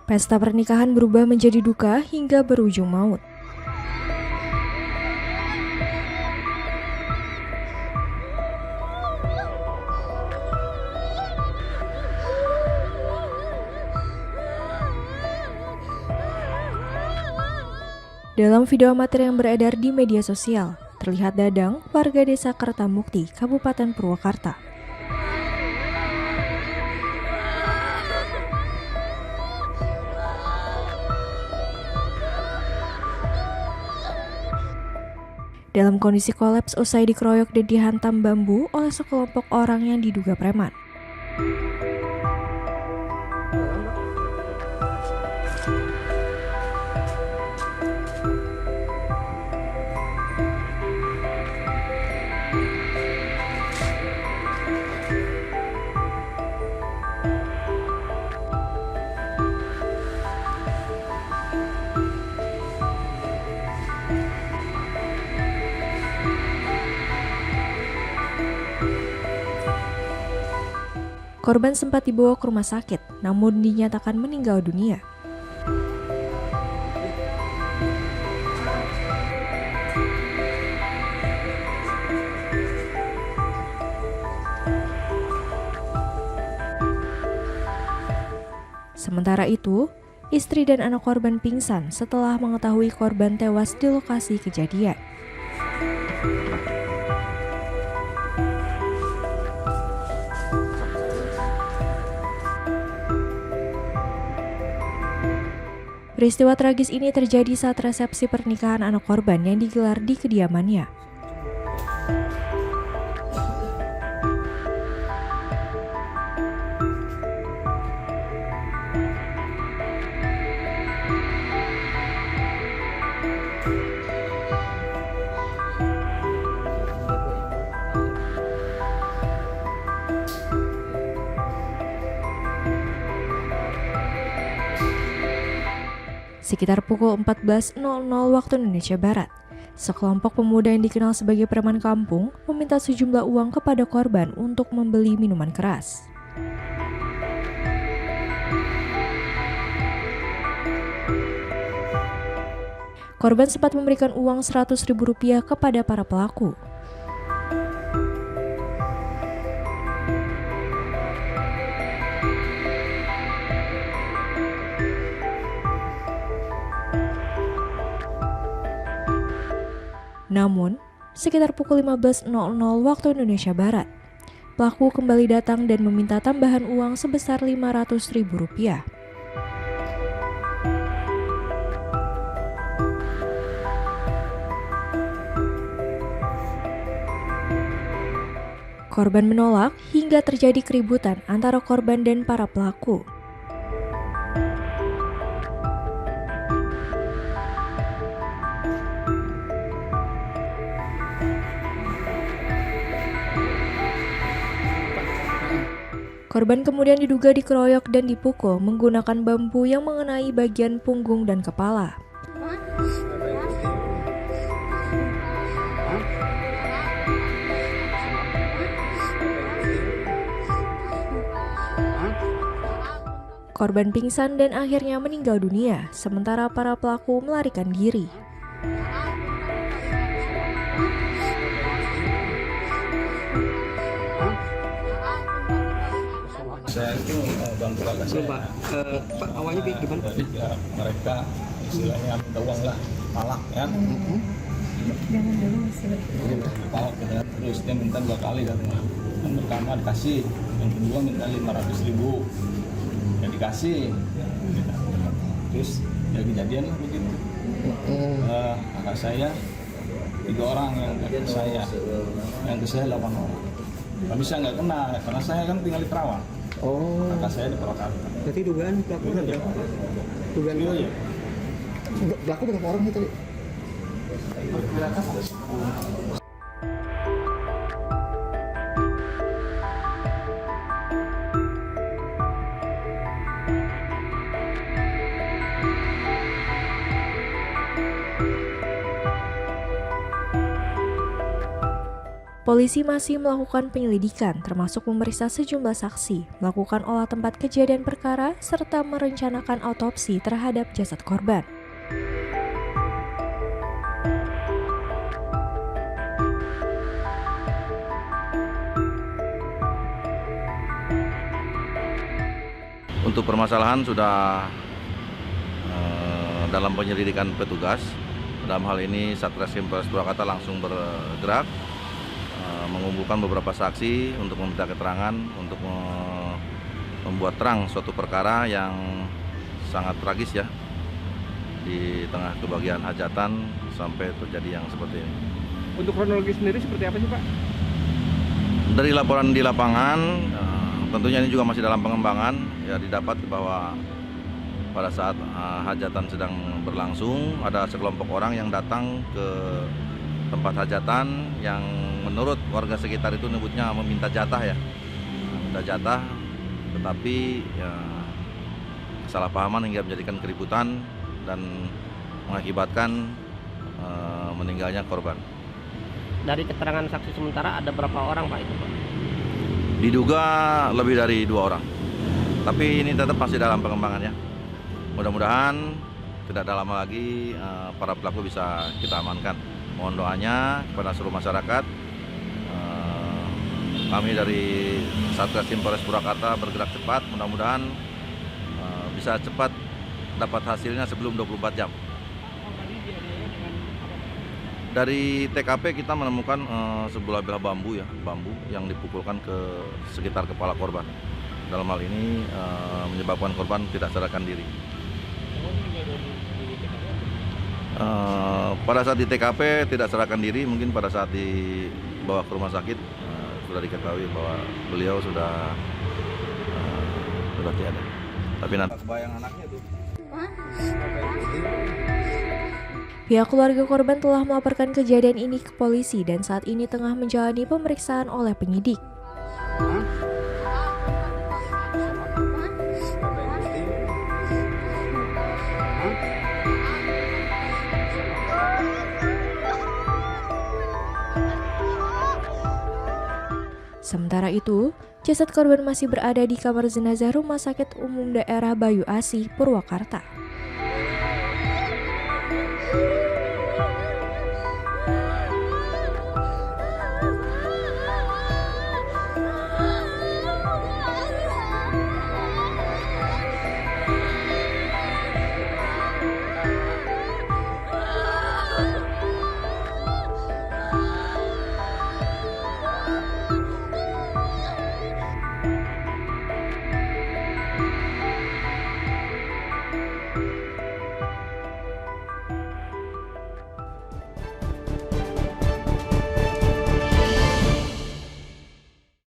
Pesta pernikahan berubah menjadi duka hingga berujung maut. Dalam video amatir yang beredar di media sosial, terlihat Dadang, warga desa Kertamukti, Kabupaten Purwakarta. Dalam kondisi kolaps usai dikeroyok dan dihantam bambu oleh sekelompok orang yang diduga preman. Korban sempat dibawa ke rumah sakit, namun dinyatakan meninggal dunia. Sementara itu, istri dan anak korban pingsan setelah mengetahui korban tewas di lokasi kejadian. Peristiwa tragis ini terjadi saat resepsi pernikahan anak korban yang digelar di kediamannya. Sekitar pukul 14.00 waktu Indonesia Barat, sekelompok pemuda yang dikenal sebagai preman kampung meminta sejumlah uang kepada korban untuk membeli minuman keras. Korban sempat memberikan uang Rp100.000 kepada para pelaku. Namun, sekitar pukul 15.00 waktu Indonesia Barat, pelaku kembali datang dan meminta tambahan uang sebesar Rp500.000. Korban menolak hingga terjadi keributan antara korban dan para pelaku. Korban kemudian diduga dikeroyok dan dipukul menggunakan bambu yang mengenai bagian punggung dan kepala. Korban pingsan dan akhirnya meninggal dunia, sementara para pelaku melarikan diri. Saya itu bantu kakak saya. Pak, awalnya gimana? Ya, mereka istilahnya minta uang lah, palak ya. Jangan dulu istilahnya. Palak kita terus dia minta 2 kali katanya. Yang pertama dikasih, yang kedua minta 500.000. Ya dikasih. Terus ya kejadian lah begitu. Kakak saya 3 orang yang ke saya, yang ke saya 8 orang. Tapi saya nggak kena karena saya kan tinggal di Terawang. Oh. Kakak saya di Purwakarta. Berarti dugaan pelaku berapa? Dugaan Iya, iya. pelaku berapa orang itu? Polisi masih melakukan penyelidikan termasuk memeriksa sejumlah saksi, melakukan olah tempat kejadian perkara, serta merencanakan autopsi terhadap jasad korban. Untuk permasalahan sudah dalam penyelidikan petugas. Dalam hal ini Satreskrim Polres Purwakarta langsung bergerak mengumpulkan beberapa saksi untuk meminta keterangan untuk membuat terang suatu perkara yang sangat tragis ya, di tengah kebahagiaan hajatan sampai terjadi yang seperti ini. Untuk kronologi sendiri seperti apa sih Pak? Dari laporan di lapangan, tentunya ini juga masih dalam pengembangan, ya didapat bahwa pada saat hajatan sedang berlangsung ada sekelompok orang yang datang ke tempat hajatan yang menurut warga sekitar itu menyebutnya meminta jatah ya, meminta jatah, tetapi ya, kesalahpahaman hingga menjadikan keributan dan mengakibatkan meninggalnya korban. Dari keterangan saksi sementara ada berapa orang Pak itu Pak? Diduga lebih dari 2 orang, tapi ini tetap masih dalam pengembangan ya. Mudah-mudahan tidak lama lagi para pelaku bisa kita amankan. Mohon doanya kepada seluruh masyarakat. Kami dari Satreskrim Polres Purwakarta bergerak cepat, mudah-mudahan bisa cepat dapat hasilnya sebelum 24 jam. Dari TKP kita menemukan sebuah belah bambu yang dipukulkan ke sekitar kepala korban. Dalam hal ini menyebabkan korban tidak sadarkan diri. Pada saat di TKP tidak sadarkan diri, mungkin pada saat dibawa ke rumah sakit sudah diketahui bahwa beliau sudah tiada. Tapi nanti kebayang anaknya tuh. Pihak keluarga korban telah melaporkan kejadian ini ke polisi dan saat ini tengah menjalani pemeriksaan oleh penyidik. Sementara itu, jasad korban masih berada di kamar jenazah Rumah Sakit Umum Daerah Bayu Asih, Purwakarta.